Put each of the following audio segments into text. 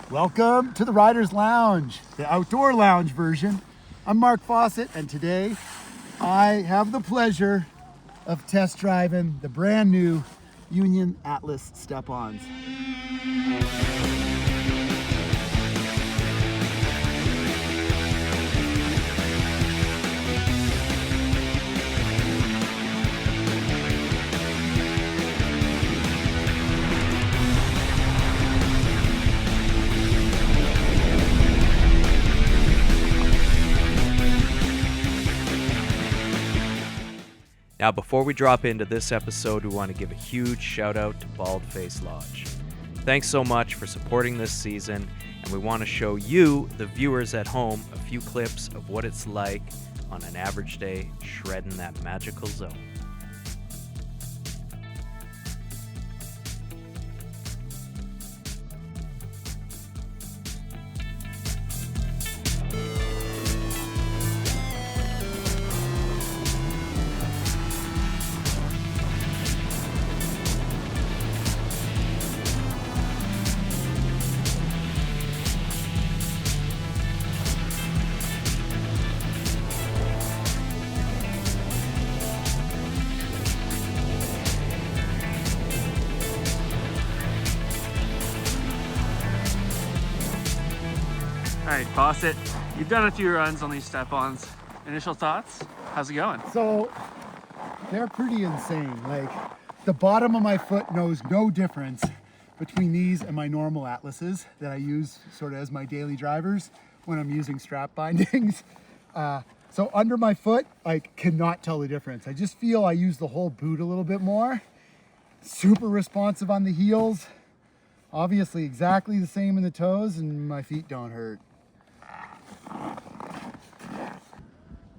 Welcome to the Riders Lounge, the outdoor lounge version. I'm Mark Fawcett, and today I have the pleasure of test driving the brand new Union Atlas Step-Ons. Now, before we drop into this episode, we want to give a huge shout out to BALDFACE Lodge. Thanks so much for supporting this season, and we want to show you, the viewers at home, a few clips of what it's like on an average day shredding that magical zone. All right, Fawcett, you've done a few runs on these step-ons. Initial thoughts? How's it going? So, they're pretty insane. Like, the bottom of my foot knows no difference between these and my normal Atlases that I use sort of as my daily drivers when I'm using strap bindings. So under my foot, I cannot tell the difference. I just feel I use the whole boot a little bit more. Super responsive on the heels. Obviously exactly the same in the toes, and my feet don't hurt.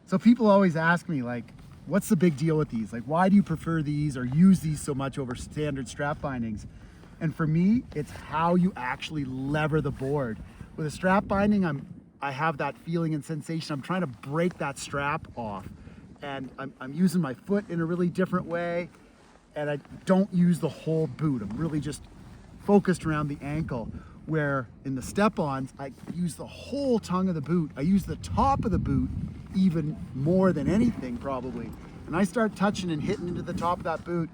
So people always ask me, like, what's the big deal with these? Like, why do you prefer these or use these so much over standard strap bindings? And for me, it's how you actually lever the board. With a strap binding, I have that feeling and sensation. I'm trying to break that strap off. And I'm using my foot in a really different way. And I don't use the whole boot. I'm really just focused around the ankle. Where in the step-ons, I use the whole tongue of the boot. I use the top of the boot even more than anything, probably. And I start touching and hitting into the top of that boot,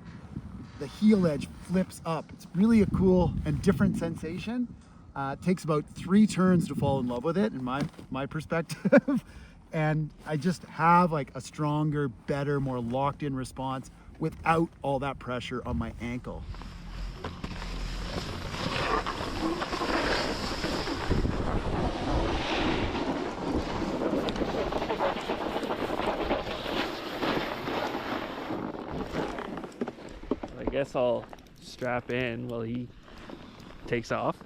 the heel edge flips up. It's really a cool and different sensation. It takes about 3 turns to fall in love with it, in my perspective. And I just have like a stronger, better, more locked in response without all that pressure on my ankle. I guess I'll strap in while he takes off.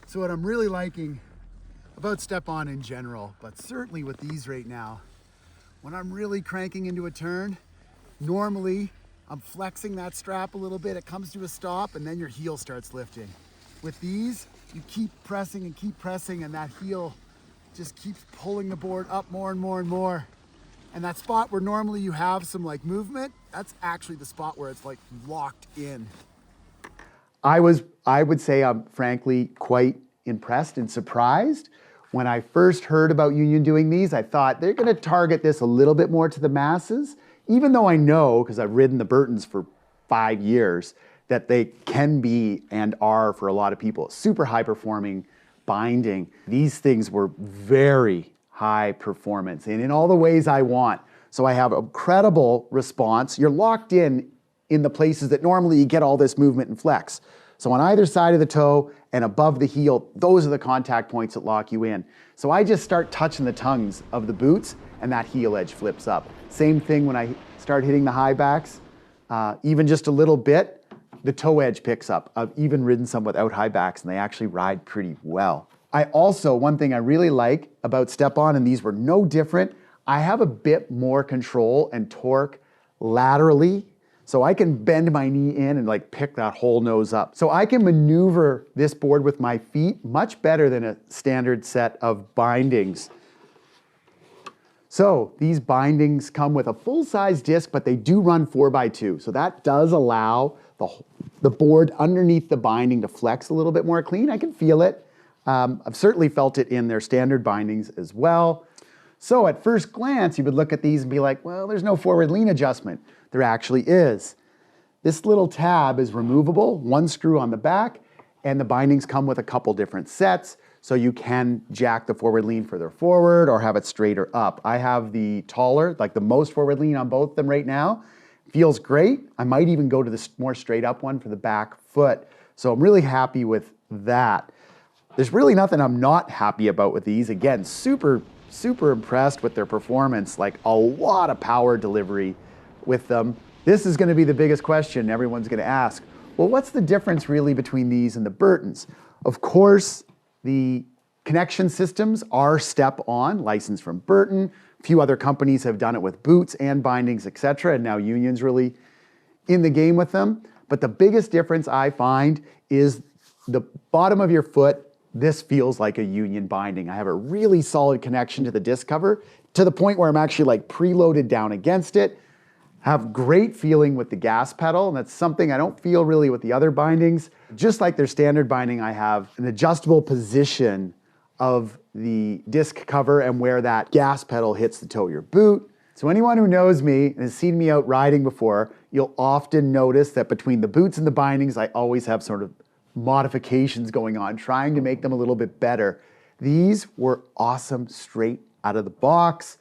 So what I'm really liking about step-on in general, but certainly with these right now, when I'm really cranking into a turn, normally I'm flexing that strap a little bit, it comes to a stop, and then your heel starts lifting. With these, you keep pressing, and that heel just keeps pulling the board up more and more and more. And that spot where normally you have some like movement, that's actually the spot where it's like locked in. I would say I'm frankly quite impressed and surprised. When I first heard about Union doing these, I thought they're gonna target this a little bit more to the masses, even though I know, because I've ridden the Burtons for 5 years, that they can be and are for a lot of people super high performing binding. These things were very high performance and in all the ways I want. So I have incredible response. You're locked in the places that normally you get all this movement and flex. So on either side of the toe and above the heel, those are the contact points that lock you in. So I just start touching the tongues of the boots and that heel edge flips up. Same thing when I start hitting the high backs, even just a little bit, the toe edge picks up. I've even ridden some without high backs and they actually ride pretty well. I also, one thing I really like about step-on, and these were no different, I have a bit more control and torque laterally, so I can bend my knee in and like pick that whole nose up. So I can maneuver this board with my feet much better than a standard set of bindings. So these bindings come with a full-size disc, but they do run 4x2. So that does allow the board underneath the binding to flex a little bit more clean. I can feel it. I've certainly felt it in their standard bindings as well. So at first glance, you would look at these and be like, well, there's no forward lean adjustment. There actually is. This little tab is removable, one screw on the back, and the bindings come with a couple different sets, so you can jack the forward lean further forward or have it straighter up. I have the taller, like the most forward lean on both of them right now. Feels great. I might even go to the more straight up one for the back foot. So I'm really happy with that. There's really nothing I'm not happy about with these. Again, super impressed with their performance, like a lot of power delivery with them. This is gonna be the biggest question everyone's gonna ask. Well, what's the difference really between these and the Burtons? Of course, the connection systems are step-on, licensed from Burton. A few other companies have done it with boots and bindings, etc., and now Union's really in the game with them. But the biggest difference I find is the bottom of your foot. This feels like a Union binding. I have a really solid connection to the disc cover to the point where I'm actually like preloaded down against it. Have great feeling with the gas pedal, and that's something I don't feel really with the other bindings. Just like their standard binding, I have an adjustable position of the disc cover and where that gas pedal hits the toe of your boot. So anyone who knows me and has seen me out riding before, you'll often notice that between the boots and the bindings, I always have sort of modifications going on, trying to make them a little bit better. These were awesome straight out of the box.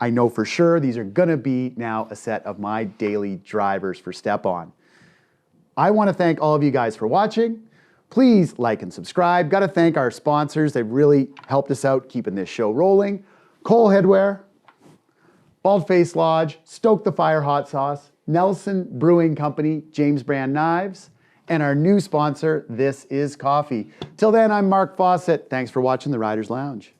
I know for sure these are gonna be now a set of my daily drivers for step-on. I wanna thank all of you guys for watching. Please like and subscribe. Gotta thank our sponsors. They've really helped us out keeping this show rolling. Cole Headwear, BALDFACE Lodge, Stoke the Fire Hotsauce, Nelson Brewing Company, James Brand Knives, and our new sponsor, This Is Coffee. Till then, I'm Mark Fawcett. Thanks for watching the Riders Lounge.